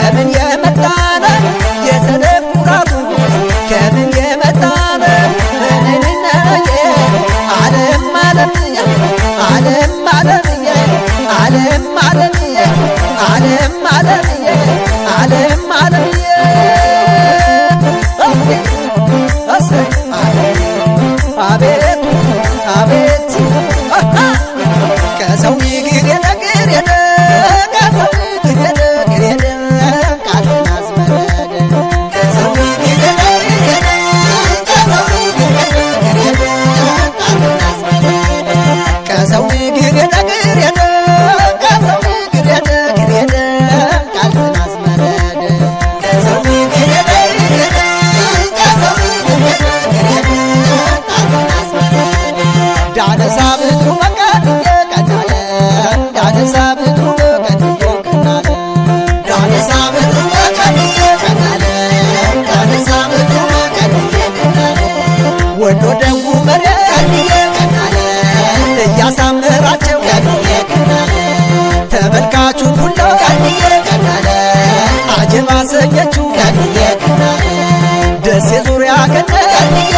ከምን የመጣነ የሰነፍ ኩራቱ ከምን የመጣነ ምንነየ ዓለም ዓለምየ ዓለም ዓለምየ ዓለም ዓለምየ ዓለም ዓለምየ ዓለም ዓለምየ አቤት አቤት ከሰው ይግር የነግር የነ ከሰው ይግር የነግር የነ ቃልን አስመረደ ከሰው ይግር የነግር የነ ከሰው ይግር የነግር የነ ቃልን አስመረደ ከሰው ይግር የነግር የነ ከሰው ይግር የነግር የነ ቃልን አስመረደ ከሰው ይግር የነግር የነ ከሰው ይግር የነግር የነ ቃልን አስመረደ ዳነሳ ብትሩ መቃንየ ቀናለ ዳነሳ ብትሩ መቃንየ ቀናለ ዳነሳ ብትሩ መቃንየ ቀናለ ዳነሳ ብትሩ መቃንየ ቀናለ ወዶ ደጉ መርያ ቀንየ ቀናለ እያሳምራቸው ቀንየ ቀናለ ተመልካቹን ሁሉ ቀንየ ቀናለ አጀብ አሰኘችው ቀንየ ቀናለ ደሴ ዙሪያ ቀንየ